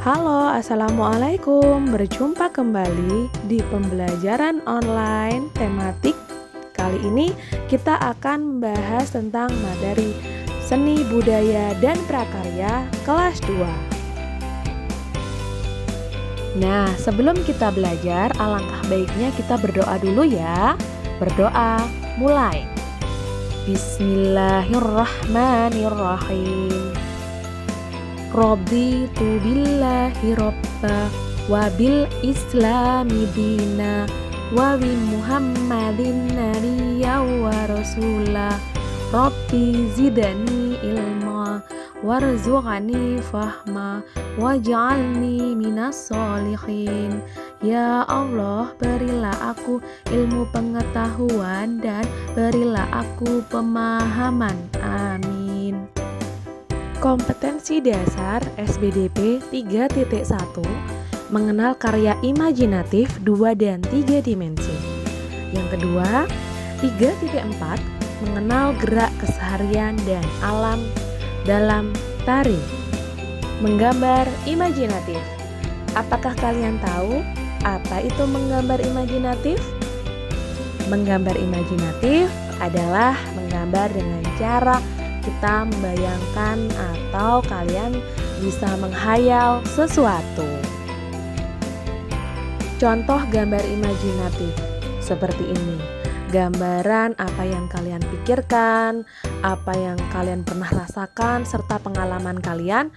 Halo, Assalamualaikum. Berjumpa kembali di pembelajaran online tematik. Kali ini kita akan membahas tentang materi seni budaya dan prakarya kelas 2. Nah, sebelum kita belajar, alangkah baiknya kita berdoa dulu ya. Berdoa, mulai. Bismillahirrahmanirrahim. Raditu billahi robba wa bil islami dina wa bi muhammadin nabiyya wa rasula rabbi zidani ilma warzuqani fahma waj'alni minas solihin. Ya Allah, berilah aku ilmu pengetahuan dan berilah aku pemahaman. Amin. Kompetensi dasar SBDP 3.1 mengenal karya imajinatif 2 dan 3 dimensi. Yang kedua, 3.4 mengenal gerak keseharian dan alam dalam tari. Menggambar imajinatif. Apakah kalian tahu apa itu menggambar imajinatif? Menggambar imajinatif adalah menggambar dengan cara kita membayangkan atau kalian bisa menghayal sesuatu. Contoh gambar imajinatif seperti ini. Gambaran apa yang kalian pikirkan, apa yang kalian pernah rasakan, serta pengalaman kalian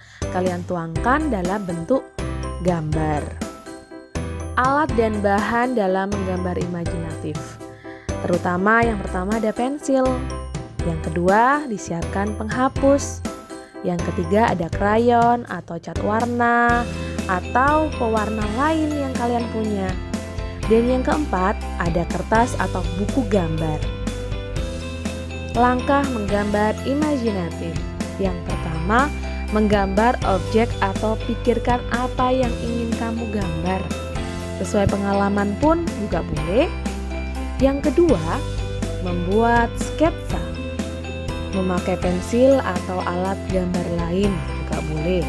tuangkan dalam bentuk gambar. Alat dan bahan dalam menggambar imajinatif. Terutama yang pertama ada pensil. Yang kedua, disiapkan penghapus. Yang ketiga, ada krayon atau cat warna atau pewarna lain yang kalian punya. Dan yang keempat, ada kertas atau buku gambar. Langkah menggambar imajinatif. Yang pertama, menggambar objek atau pikirkan apa yang ingin kamu gambar. Sesuai pengalaman pun juga boleh. Yang kedua, membuat sketsa. Memakai pensil atau alat gambar lain juga boleh.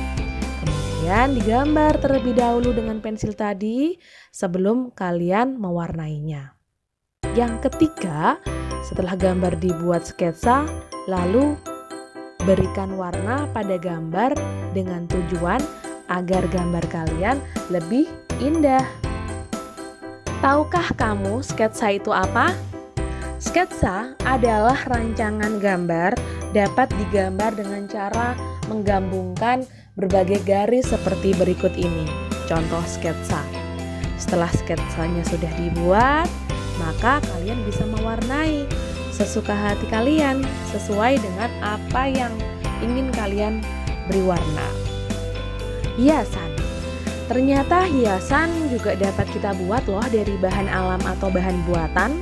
Kemudian digambar terlebih dahulu dengan pensil tadi sebelum kalian mewarnainya. Yang ketiga, setelah gambar dibuat sketsa, lalu berikan warna pada gambar dengan tujuan agar gambar kalian lebih indah. Tahukah kamu sketsa itu apa? Sketsa adalah rancangan gambar dapat digambar dengan cara menggabungkan berbagai garis seperti berikut ini. Contoh sketsa. Setelah sketsanya sudah dibuat, maka kalian bisa mewarnai sesuka hati kalian sesuai dengan apa yang ingin kalian beri warna. Hiasan. Ternyata hiasan juga dapat kita buat loh dari bahan alam atau bahan buatan.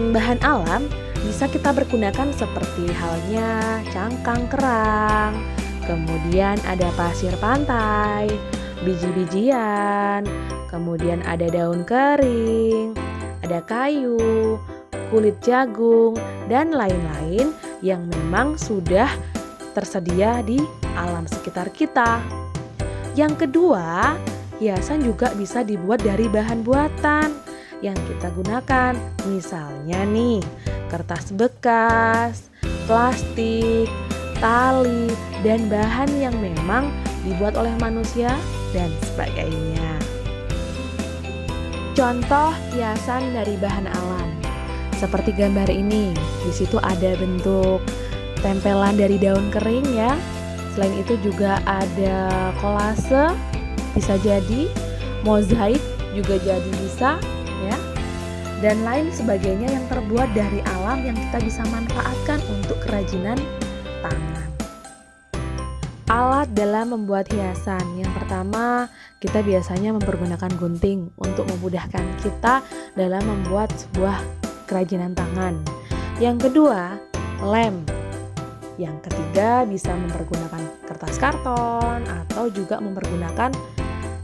Bahan alam bisa kita pergunakan seperti halnya cangkang kerang, kemudian ada pasir pantai, biji-bijian, kemudian ada daun kering, ada kayu, kulit jagung, dan lain-lain yang memang sudah tersedia di alam sekitar kita. Yang kedua, hiasan juga bisa dibuat dari bahan buatan yang kita gunakan, misalnya nih kertas bekas, plastik, tali, dan bahan yang memang dibuat oleh manusia dan sebagainya. Contoh hiasan dari bahan alam seperti gambar ini. Di situ ada bentuk tempelan dari daun kering ya. Selain itu juga ada kolase, bisa jadi mozaik juga jadi bisa ya, dan lain sebagainya yang terbuat dari alam yang kita bisa manfaatkan untuk kerajinan tangan. Alat dalam membuat hiasan. Yang pertama, kita biasanya mempergunakan gunting untuk memudahkan kita dalam membuat sebuah kerajinan tangan. Yang kedua, lem. Yang ketiga, bisa mempergunakan kertas karton atau juga mempergunakan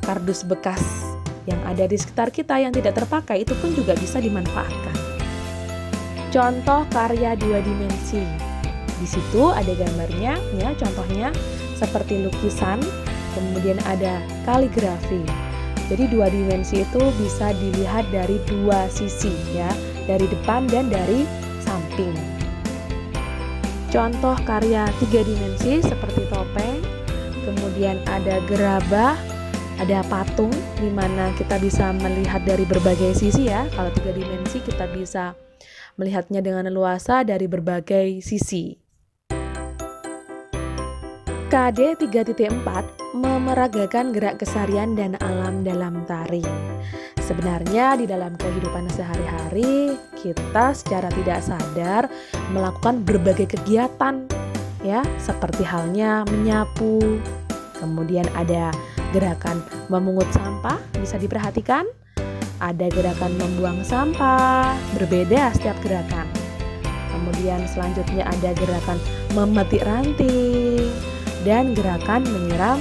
kardus bekas yang ada di sekitar kita yang tidak terpakai, itu pun juga bisa dimanfaatkan. Contoh karya 2 dimensi. Di situ ada gambarnya ya, contohnya seperti lukisan kemudian ada kaligrafi. Jadi dua dimensi itu bisa dilihat dari dua sisi ya, dari depan dan dari samping. Contoh karya tiga dimensi seperti topeng, kemudian ada gerabah, ada patung di mana kita bisa melihat dari berbagai sisi ya. Kalau tiga dimensi kita bisa melihatnya dengan leluasa dari berbagai sisi. KD 3.4 memeragakan gerak keseharian dan alam dalam tari. Sebenarnya di dalam kehidupan sehari-hari kita secara tidak sadar melakukan berbagai kegiatan ya, seperti halnya menyapu, kemudian ada gerakan memungut sampah, bisa diperhatikan. Ada gerakan membuang sampah, berbeda setiap gerakan. Kemudian selanjutnya ada gerakan memetik ranting dan gerakan menyiram